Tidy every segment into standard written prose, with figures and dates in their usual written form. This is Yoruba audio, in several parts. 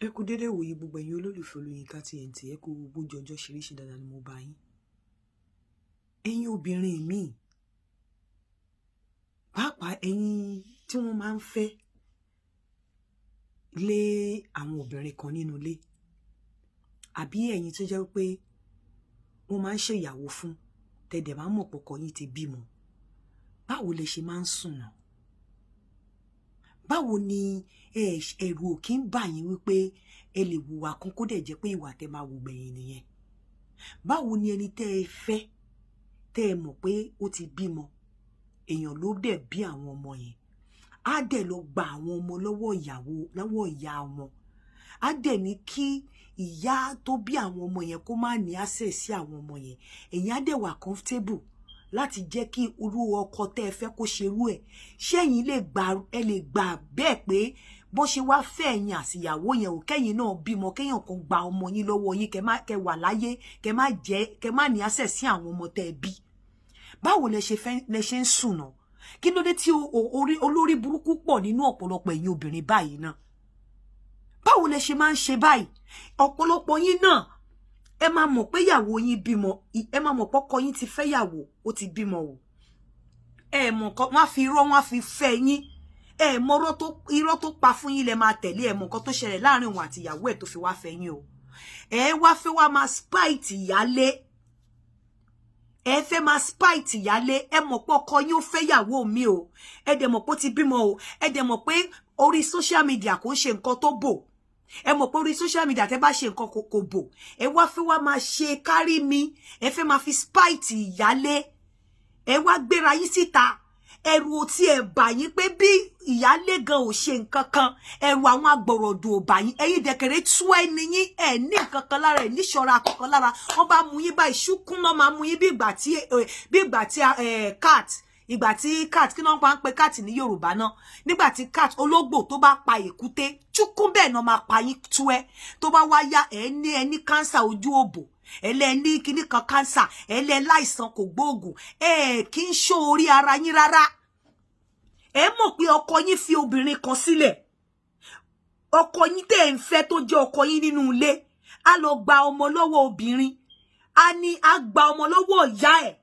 Ẹ kú dédé wòye gbogbo ẹ̀yin olólùfẹ́ Olóyinka TNT, ẹ kú gbogbo ọjọ́ ṣeréṣe dáadáa ni mo bá yín. Ẹ̀yin obìnrin mi, pàápàá ẹ̀yin tí wọ́n máa ń fẹ́ lé àwọn obìnrin kan nínú ilé, àbí ẹ̀yin tó jẹ́ pé wọ́n máa ń ṣe ìyàwó fún tẹ̀dẹ̀ máa ń mọ̀ pọ̀kọ yín ti bímọ. Báwo lẹ ṣe máa ń sùn náà? Báwo ni ẹ̀rù ò kí ń bà yín wípé ẹ lè hùwà kan kó dẹ̀ jẹ́ pé ìwà tẹ máa wù gbẹ̀yìn nìyẹn? Báwo ni ẹni tẹ́ ẹ fẹ́ tẹ́ ẹ mọ̀ pé ó ti bímọ, èèyàn ló dẹ̀ bí àwọn ọmọ yẹn, á dẹ̀ lọ gba àwọn ọmọ lọ́wọ́ ìyá wọn, á dẹ̀ ní kí ìyá tó bí àwọn ọmọ yẹn kó má ní access sí àwọn ọmọ yẹn, èèyàn á dẹ̀ wà comfortable láti jẹ́ kí irú ọkọ tẹ́ ẹ fẹ́ kó ṣerú ẹ̀. Ṣé ẹ̀yin lè gbà bẹ́ẹ̀ pé bó ṣe wá fẹ́ ẹ̀yin àsìyàwó yẹn ò kẹ́yìn náà bímọ, kéèyàn kan gba ọmọ yín lọ́wọ́ yín, kẹ́ wà láyé, kẹ́ má ní access sí àwọn ọmọ tẹ́ ẹ bí? Báwo lẹ ṣe ń sùn náà? Kí ló dé tí olórí burúkú pọ̀ nínú ọ̀pọ̀lọpọ̀ ẹ̀yin obìnrin báyìí náà? Báwo lẹ ṣe máa ń ṣe báyìí? Ọ̀pọ̀lọpọ̀ yín náà ẹ máa mọ̀ pé ìyàwó yín bímọ, ẹ máa mọ̀ pọ́kọ yín ti fẹ́ yàwó, ó ti bímọ o. Ẹ mọ̀ nǹkan, wọ́n á fi irọ́, wọ́n á fi fẹ́ yín. Ẹ mọ̀ irọ́ tó pa fún yín lẹ máa tẹ̀lé. Ẹ mọ̀ nǹkan tó ṣẹlẹ̀ láàrin òun àti ìyàwó ẹ̀ tó fi wá fẹ́ yín o. Ẹ wá fẹ́ wá máa spite ìyálé. Ẹ fẹ́ máa spite ìyálé. Ẹ mọ̀ pé ọkọ yín ó fẹ́ yàwó mi o. Ẹ dẹ̀ mọ̀ pé ó ti bímọ o. Ẹ dẹ̀ mọ̀ pé orí social media kò ń ṣe nǹkan tó bò. Ẹ mọ̀ pé orí social media tẹ́ bá ṣe nǹkan kò bò. Ẹ wá fẹ́ wá máa ṣe kárí mi. Ẹ fẹ́ máa fi spite ìyálé. Ẹ wá gbéra yín síta. Ẹ̀rù ò tí ẹ bà yín pé bí ìyálé gan ò ṣe nǹkan kan, ẹ̀rù àwọn agbọ̀rọ̀dù ò bà yín. Ẹ̀yin dẹ̀kẹ̀rẹ̀ tú ẹni yín, ẹ̀ ní nǹkan kan lára, ẹ̀ ní ṣọ́ra kankan lára. Wọ́n bá mú yín báyìí, ṣúkún náà máa mú yín bí ìgbà tí cat, ìgbà tí cat, kí ló ń pe cat ní Yorùbá náà? Nígbà tí cat ológbò tó bá pa èkúté, ṣúkún bẹ́ẹ̀ náà máa pa yín tú ẹ. Tó bá wá yá ẹ ní cancer ojú òbò, ní kíní kan cancer, láìsàn kò gbóògùn, kí ń ṣó orí ara yín rárá. Ẹ mọ̀ pé ọkọ yín fi obìnrin kan sílẹ̀. Ọkọ yín tẹ́ ń fẹ́ tó jẹ́ ọkọ yín nínú ilé, á lọ gba ọmọ lọ́wọ́ obìnrin, á gba ọmọ lọ́wọ́ ìyá ẹ̀.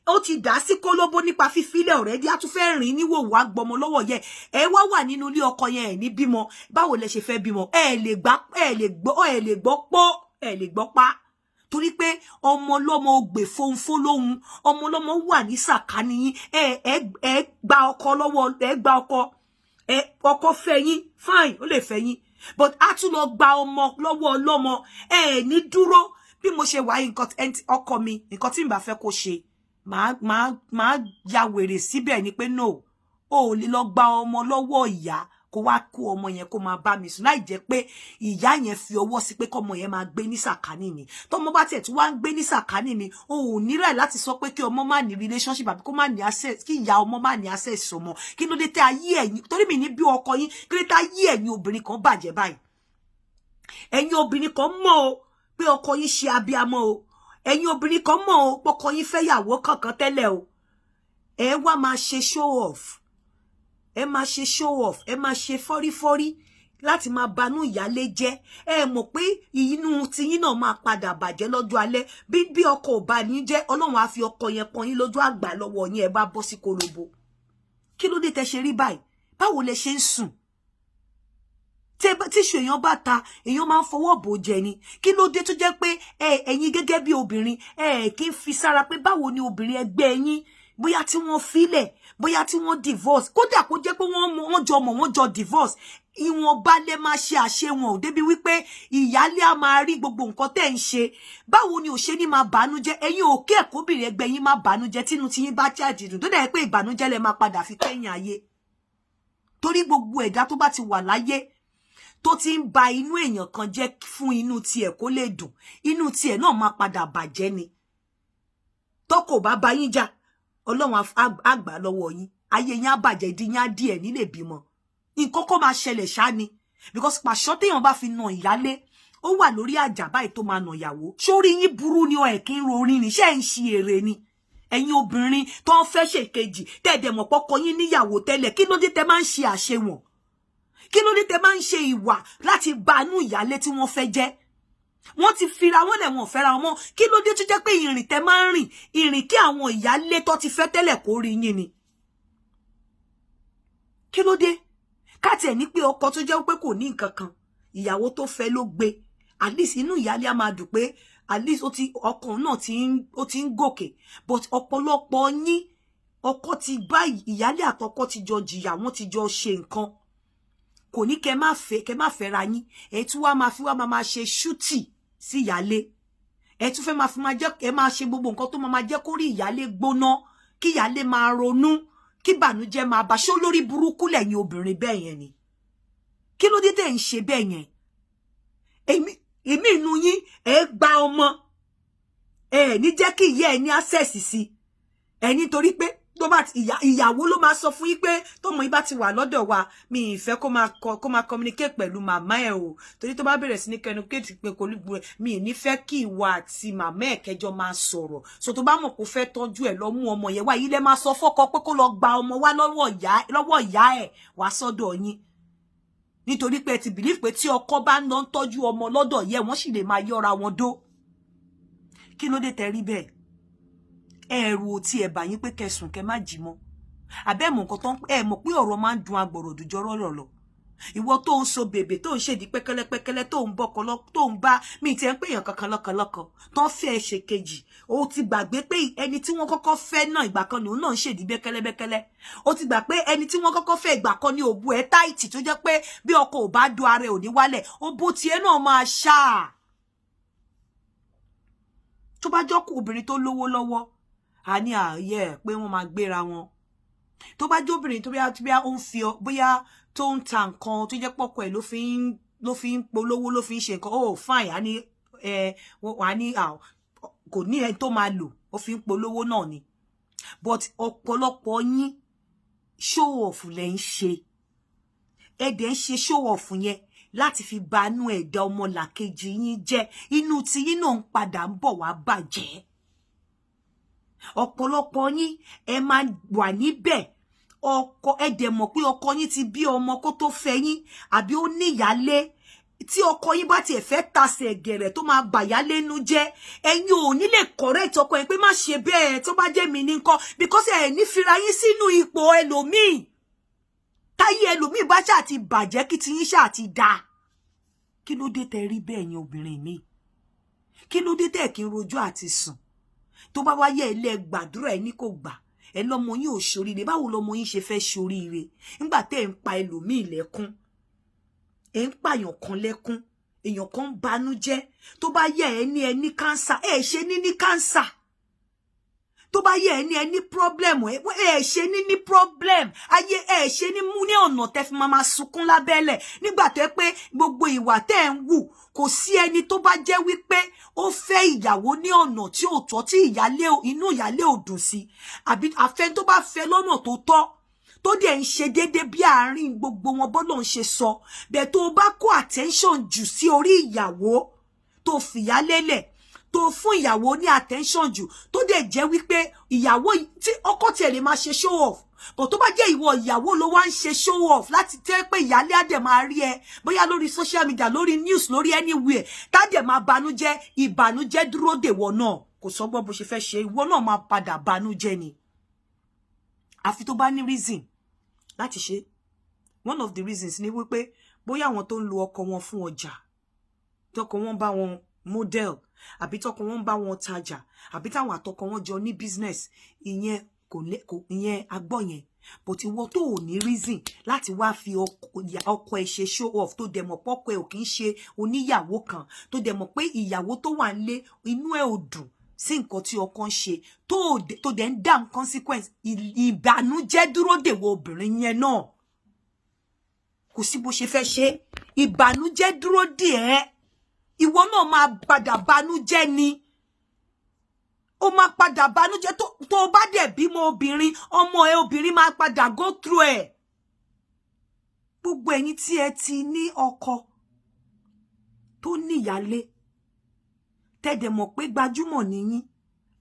Ó ti dá sí kólóbó nípa fífílẹ̀ already, á tún fẹ́ rìn níwòwò á gbọmọ lọ́wọ́ yẹ. Ẹ wá wà nínú ilé ọkọ yẹn, ẹ̀ ní bímọ. Báwo lẹ ṣe fẹ́ bímọ? Ẹ lè gbọ́ pa. Torí pé ọmọ lọ́mọ ògbè fónfó lóhun, ọmọ lọ́mọ wà ní sàkání yín. Ẹ gba ọkọ lọ́wọ́, ọkọ fẹ́ yín, fine, ó lè fẹ́ yín, but á tún lọ gba ọmọ lọ́wọ́ ọlọ́mọ. Ẹ ní dúró. Bí mo ṣe wà ọkọ mi, nǹkan tí n bá fẹ́ kó ṣe, màá ya wèrè síbẹ̀ ni pé no, o ò lè lọ gba ọmọ lọ́wọ́ ìyá kó wá kó ọmọ yẹn kó máa bá mi sùn, láì jẹ́ pé ìyá yẹn fi ọwọ́ sí pé kọ́mọ yẹn máa gbé ní sàkání mi. Tọ́mọ bá tiẹ̀ tí wá ń gbé ní sàkání mi, o ò ní right láti sọ pé kí ọmọ má ní relationship àbí kó má ní access, kí ìyá ọmọ má ní access ọmọ. Kí ló dé tẹ́ ayé ẹ̀yin, torí mi ní bí ọkọ yín, kí ló dé tẹ́ ayé ẹ̀yin obìnrin kan bàjẹ́ báyìí? Ẹ̀yin obìnrin kan mọ̀ o pé ọkọ yín ṣe abiyamọ o. Ẹ̀yin obìnrin kan mọ̀ o pé ọkọ yín fẹ́ yàwó kankan tẹ́lẹ̀ o. Ẹ wá máa ṣe show off. Ẹ máa ṣe show off, ẹ máa ṣe fọ́rífọ́rí láti máa banú ìyálé jẹ́. Ẹ mọ̀ pé inú tiyín náà máa padà bàjẹ́ lọ́jọ́ alẹ́. Bí ọkọ ò bá ní jẹ́, Ọlọ́run á fi ọkọ yẹn pọ́n yín lójú àgbà lọ́wọ́ yín, ẹ bá bọ́ sí kolobo. Kí ló dé tẹ́ ṣe rí báyìí? Báwo lẹ ṣe ń sùn? Tíṣù èèyàn bá ta, èèyàn máa ń fọwọ́ bò jẹ ni. Kí ló dé tó jẹ́ pé ẹ̀yin gẹ́gẹ́ bí obìnrin, kí ń fi sára pé báwo ni obìnrin ẹgbẹ́ yín, bóyá tí wọ́n filẹ̀, bóyá tí wọ́n divorce, kódà kó jẹ́ pé wọ́n jọ divorce, ìwọ̀nba lẹ máa ṣe àṣẹ wọn ò débi wípé ìyálé á máa rí gbogbo nǹkan tẹ́ ń ṣe. Báwo ni ò ṣe ní máa bànújẹ́? Ẹ̀yin ò kí ẹ̀kọ́bìnrin ẹgbẹ́ yín máa bànújẹ́ tínú tí yín bá jáde dùn, tó dẹ̀ pé ìbànújẹ́ lẹ máa padà fi kẹ́yìn ayé. Torí gbogbo ẹ̀dá tó bá ti wà láyé tó ti ń ba inú èèyàn kan jẹ́ fún inú tiẹ̀ kó lè dùn, inú tiẹ̀ náà máa padà bàjẹ́ ni. Tọ́kọ bá bá yín jà, Ọlọ́run á gbà lọ́wọ́ yín, ayé yín á bàjẹ́, ìdí yín á dí ẹ̀ nílé bímọ. Nǹkan kó máa ṣẹlẹ̀ ṣá ni, because pàṣọ téèyàn bá fi nà ìyálé, ó wà lórí àjà báyìí tó máa nà ìyàwó. Sórí yín burú ni ẹ̀ kí ń rorin ni, ṣé ń ṣe èrè ni? Ẹ̀yin obìnrin tó ń fẹ́ ṣèkejì, tẹ́ẹ̀dẹ̀ mọ̀ pọ́kọ yín níyàwó tẹ́lẹ̀, kí ló dé tẹ́ máa ń ṣe àṣewọ̀n? kí ló dé tẹ́ máa ń ṣe ìwà láti banú ìyálé tí wọ́n fẹ́ jẹ́ wọ́n ti fira wọ́n lẹ̀ wọ́n fẹ́ra wọn kí ló dé tó jẹ́ pé ìrìn tẹ́ máa ń rìn ìrìn kí àwọn ìyálé tó ti fẹ́ tẹ́lẹ̀ kó rí yín ni kí ló dé ká tiẹ̀ ní pé ọkọ tó jẹ́ pé kò ní nǹkan kan ìyàwó tó fẹ́ ló gbé at least inú ìyálé á máa dùn pé at least ọkàn náà ti ń gòkè but ọ̀pọ̀lọpọ̀ yín ọkọ ti bá ìyálé àtọkọ ti jọ jìyà wọ́n ti jọ ṣe nǹkan kò ní kẹ́ má fẹ́ra yín ẹ tún wá máa fi wá máa ṣe ṣútì sí ìyálé ẹ tún fẹ́ máa fi máa jẹ́ ẹ máa ṣe gbogbo nǹkan tó máa jẹ́ kó rí ìyálé gbóná kí ìyálé máa ronú kí bànújẹ́ máa bá ṣó lórí burúkú lẹ́yìn obìnrin bẹ́ẹ̀ yẹn ni kí ló dé tẹ́ ń ṣe bẹ́ẹ̀ yẹn èmi inú yín ẹ gba ọmọ ẹ ní jẹ́ kí ìyá ẹ ní access sí ẹ nítorí pé tó bá ìyàwó ló máa sọ fún yín pé tọmọ yín bá ti wà lọ́dọ̀ wa mi ìfẹ́ kó máa communicate pẹ̀lú màmá ẹ̀ o torí tó bá bẹ̀rẹ̀ sí ní communicate pé kò lùgbò mi ì ní fẹ́ kí ìwà àti màmá ẹ̀ kẹjọ máa sọ̀rọ̀ so tó bá mọ̀ kó fẹ́ tọ́jú ẹ̀ lọ mú ọmọ yẹn wá yìí lẹ máa sọ fọ́kọ pé kó lọ gba ọmọ wá lọ́wọ́ ìyá ẹ̀ wá sọ́dọ̀ yín nítorí pé ẹ ti believe pé tí ọkọ bá ń lọ tọ́jú ọmọ lọ́dọ̀ yẹ wọ́n sì lè máa yọra wọn dó kí ló dé tẹ́ rí bẹ́ẹ̀ ẹ̀rù ò tí ẹ bá yín pé kẹsùn kẹ má jí mọ́ àbẹ́ mọ̀ nǹkan tó ń ẹ mọ̀ pé ọ̀rọ̀ máa ń dun agbọ̀rọ̀ dùjọ́ rọ̀rọ̀ lọ ìwọ tó ń so bèbè tó ń ṣèdí pẹ́kẹ́lẹ́pẹ́kẹ́lẹ́ tó ń bọ́kọ tó ń bá mi ti ẹ̀ ń pèèyàn kankan lọ́kọ̀lọ́kọ̀ tó ń fẹ́ ṣe kejì ó ti gbàgbé pé ẹni tí wọ́n kọ́kọ́ fẹ́ náà ìgbà kan ni òun náà ń ṣèdí bẹ́kẹ́lẹ́bẹ́kẹ́lẹ́ ó ti gbà pé ẹni tí wọ́n kọ́kọ́ fẹ́ ìgbà kan ni òbu ẹ̀ táìtì tó jẹ́ pé bí ọkọ ò bá do ara ẹ̀ ò ní wálẹ̀ ó bó tiẹ̀ náà máa ṣáà tó bá jọ́kù obìnrin tó lówó lọ́wọ́ a ní ààyè pé wọ́n máa gbéra wọn tó bá jóbìnrin tó bí ó ń fi bóyá tó ń ta nǹkan tó jẹ́ pọ̀kọ ẹ̀ ló fi ń polówó ló fi ń ṣe nǹkan oh fine a ní kò ní ẹni tó máa lò ó fi ń polówó náà ni but ọ̀pọ̀lọpọ̀ yín show off lẹ ń ṣe ẹ̀dẹ̀ ń ṣe show off yẹn láti fi banú ẹ̀dá ọmọlàkejì yín jẹ́ inú tí yín náà ń padà ń bọ̀ wá bàjẹ́ ọ̀pọ̀lọpọ̀ yín ẹ máa wà níbẹ̀ ọkọ ẹ dẹ̀ mọ̀ pé ọkọ yín ti bí ọmọ kó tó fẹ́ yín àbí ó ní ìyálé tí ọkọ yín bá tiẹ̀ fẹ́ tasẹ̀ gẹ̀rẹ̀ tó máa bàyálé nú jẹ́ ẹ̀yin ò ní lè correct ọkọ yín pé má ṣe bẹ́ẹ̀ tó bá jẹ́ mi ní nǹkan because ẹ̀ ní fira yín sínú ipò ẹlòmíì táyé ẹlòmíì bá ṣáà ti bàjẹ́ kí tiyín ṣáà ti dáa kí ló dé tẹ́ rí bẹ́ẹ̀ yẹn obìnrin mi kí ló dé tẹ́ kí n rojọ́ àti sùn tó bá wáyé ilé gbàdúrà ẹ ní kò gbà ẹ lọ́mọ yín ò ṣoríire báwo lọ́mọ yín ṣe fẹ́ ṣoríire nígbà tẹ́ ń pa ẹlòmíì lẹ́kún ẹ ń pààyàn kan lẹ́kún èèyàn kan ń banújẹ́ tó bá yẹ ẹ ní cancer ẹ ṣe ní cancer tó bá yẹ ẹ ní problem ẹ ṣe ní problem ayé ẹ ṣe ní mú ní ọ̀nà tẹ́ fi máa sunkún lábẹ́lẹ̀ nígbà tó pé gbogbo ìwà tẹ́ ń wù kò sí ẹni tó bá jẹ́ wípé ó fẹ́ ìyàwó ní ọ̀nà tí ò tọ́ tí inú ìyálé ò dùn sí àbí àfẹ́ tó bá fẹ́ lọ́nà tó tọ́ tó dẹ̀ ń ṣe déédéé bí àárín gbogbo wọn bọ́lọ̀ ń ṣe sọ bẹ́ẹ̀ tó bá kó attention jù sí orí ìyàwó tó fìyà lélẹ̀ tó fún ìyàwó ní attention jù tó dẹ̀ jẹ́ wípé ìyàwó tí ọkọ tiẹ̀ lè máa ṣe show off but tó bá jẹ́ ìwọ ìyàwó ló wá ń ṣe show off láti tẹ́ pé ìyálé á dẹ̀ máa rí ẹ bóyá lórí social media lórí news lórí anywhere tá dẹ̀ máa banújẹ́ ìbànújẹ́ dúró dèwọ náà kò sọ́gbọ́n bó ṣe fẹ́ ṣe ìwọ náà máa padà banújẹ́ ni àfi tó bá ní reason láti ṣe one of the reasons ni wípé bóyá àwọn tó ń lo ọkọ wọn fún ọjà tọkọ wọn bá wọn model àbí tọkọ wọn bá wọn tajà àbí táwọn àtọkọ wọn jọ ní business ìyẹn ìyẹn agbọ́ yẹn but ìwọ tó ò ní reason láti wá fi ọkọ ẹ ṣe show off tó dẹ̀ mọ̀ pọ́kọ ẹ ò kì í ṣe oníyàwó kan tó dẹ̀ mọ̀ pé ìyàwó tó wà nílé inú ẹ ò dùn sí nǹkan tí ọkọ ń ṣe tó dẹ̀ ń dá consequence ìbànújẹ́ dúró dèwọ obìnrin yẹn náà kò sí bó ṣe fẹ́ ṣe ìbànújẹ́ dúró dè ẹ́ ìwọ náà máa padà banújẹ́ ni ó máa padà banújẹ́ tó bá dẹ̀ bímọ obìnrin ọmọ ẹ obìnrin máa padà go through ẹ̀ gbogbo ẹ̀yin tí ẹ ti ní ọkọ tó níyálé tẹ́dẹ̀ mọ̀ pé gbajúmọ̀ nìyín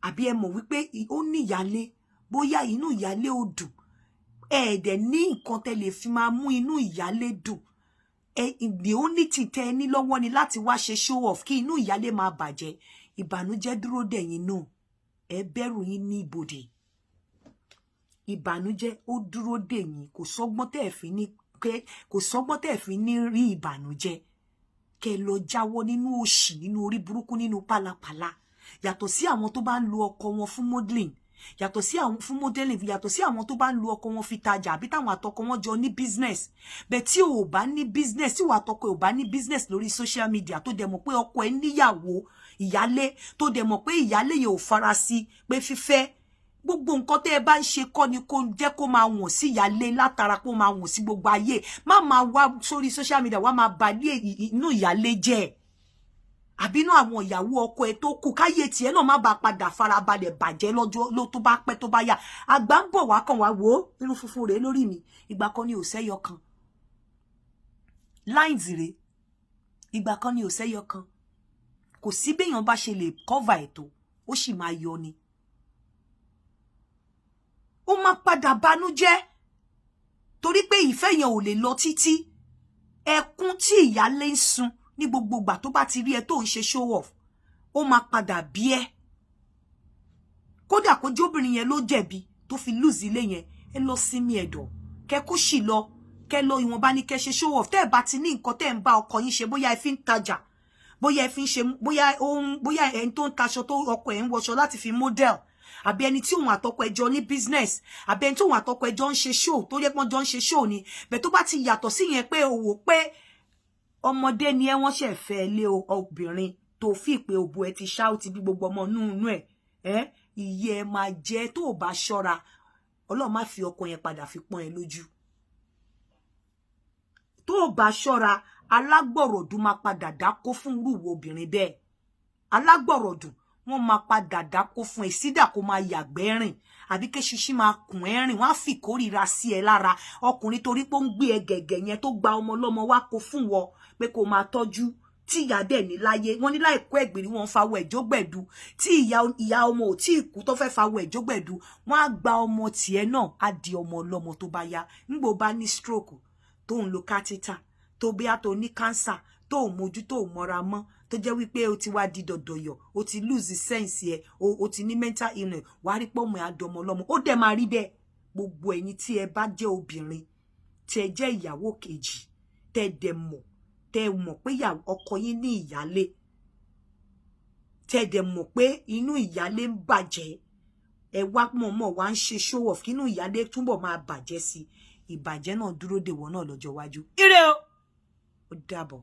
àbí ẹ mọ̀ wípé ó níyálé bóyá inú ìyálé ò dùn ẹ̀ẹ́dẹ̀ ní nǹkan tẹ́ lè fi máa mú inú ìyálé dùn the only thing tẹ́ ní lọ́wọ́ ni láti wá ṣe show off kí inú ìyálé máa bàjẹ́. Ìbànújẹ́ dúró dè yín náà. Ẹ bẹ̀rù yín ní ibodè. Ìbànújẹ́ ó dúró dè yín. Kò sọ́gbọ́n tẹ́ fi ní rí ìbànújẹ́. Kẹ́ lọ jáwọ́ nínú òṣì, nínú orí burúkú, nínú pálapàla. Yàtọ̀ sí àwọn tó bá ń lo ọkọ wọn fún modeling. Yàtọ̀ sí àwọn fún modeling, yàtọ̀ sí àwọn tó bá ń lo ọkọ wọn fi tajà àbí táwọn àtọkọ wọn jọ ní business. Bẹ́ẹ̀ tí o bá ní business, tí wà àtọkọ ò bá ní business lórí social media tó dẹ̀ mọ̀ pé ọkọ ẹ níyàwó ìyálé, tó dẹ̀ mọ̀ pé ìyálé yẹn ò fara sí pé fífẹ́. Gbogbo nǹkan tẹ́ ẹ bá ń ṣe kọ́ ni kó jẹ́ kó máa wọ̀n sí ìyálé látara kó máa wọ̀n sí gbogbo ayé. Má máa wá sórí social media wá máa balé inú ìyálé jẹ́. Àbínú àwọn ìyàwó ọkọ ẹ tó kù káyé tiẹ̀ náà má bá padà farabalẹ̀ bàjẹ́ lọ́jọ́ ló tó bá pẹ́ tó bá yá. Àgbà ń bọ̀ wá kàn wá wò ó irun funfun rèé lórí mi. Ìgbà kan ni ò sẹ́yọ kan. Lines rèé. Ìgbà kan ni ò sẹ́yọ kan. Kò sí béèyàn bá ṣe lè cover ètò, ó sì máa yọ ni. Ó máa padà banújẹ́ torí pé ìfẹ́ yẹn ò lè lọ títí. Ẹkún tí ìyálé ń sun ní gbogbo ìgbà tó bá ti rí ẹ tó ń ṣe show off, ó máa padà bí ẹ. Kódà kó jóbìnrin yẹn ló jẹ̀bi tó fi lose ilé yẹn, ẹ lọ sinmi ẹ̀dọ̀. Kẹ́ kó sì lọ, kẹ́ lọ ìwọ̀nba ní kẹ́ ṣe show off. Tẹ́ ẹ bá ti ní nǹkan tẹ́ ẹ ń bá ọkọ yín ṣe, bóyá ẹ fi ń tajà, bóyá ẹ fi ń ṣe, bóyá ẹni tó ń taṣọ tó ọkọ ẹ ń wọṣọ láti fi model, àbí ẹni tí òun àtọkọ ẹjọ ní business, àbí ẹni tí òun àtọkọ ẹjọ ń ṣe show tó yẹ pọ́n jọ ń ṣe show ni. Bẹ́ẹ̀ tó bá ti yàtọ̀ sí yẹn pé o wò pé ọmọdé ni ẹ wọ́n ṣe fẹ́ lé obìnrin tó fi pé òbò ẹ ti ṣá ó ti bí gbogbo ọmọ nínú ẹ ìyẹ́ ẹ máa jẹ tó ò bá ṣọ́ra. Ọlọ́run má fi ọkọ yẹn padà fi pọ́n ẹ lójú. Tó ò bá ṣọ́ra, alágbọ̀rọ̀dún máa padà dákó fún irú obìnrin bẹ́ẹ̀. Alágbọ̀rọ̀dún wọ́n máa padà dákó fún ẹ, sídà kó máa yàgbẹ́ rìn àbí kéṣiṣí máa kùn ẹ́ rìn. Wọ́n á fi kórìíra sí ẹ lára. Ọkùnrin torí pé ó ń gbé ẹ gẹ̀gẹ̀ yẹn tó gba ọmọ ọlọ́mọ wá kó fún wọ pé kó máa tọ́jú. Tí ìyá dẹ̀ ní láyé, wọ́n ní láìkó ẹ̀gbìrì wọn fawọ ẹ̀jọ́gbẹ̀dù. Tí ìyá ọmọ ò tí ì kú tó fẹ́ fawọ ẹ̀jọ́gbẹ̀dù, wọ́n á gba ọmọ tiẹ̀ náà á di ọmọ ọlọ́mọ tó bá yá. Nígbò bá ní stroke tó ń lo catheter, tó bíyá tó ní cancer, tó ò mójú tó ò mọ́ra mọ́, tó jẹ́ wípé o ti wá di dọ̀dọ̀yọ̀, o ti lose sense ẹ, o ti ní mental illness, wàá rí pọ́mọ ẹ̀ àdọ́mọ ọlọ́mọ. Ó dẹ̀ máa rí bẹ́ẹ̀. Gbogbo ẹ̀yin tí ẹ bá jẹ́ obìnrin, tí ẹ jẹ́ ìyàwó kejì, tẹ́ dẹ̀ mọ̀, tẹ́ mọ̀ pé ọkọ yín ní ìyálé, tẹ́ dẹ̀ mọ̀ pé inú ìyálé ń bàjẹ́, ẹ wá mọ̀ọ́mọ̀ wá ń ṣe show off kí inú ìyálé túbọ̀ máa bàjẹ́ sí. Ìbàjẹ́ náà dúró dè wọ́n náà lọ́jọ́ iwájú. Ire o. Ó dàbọ̀.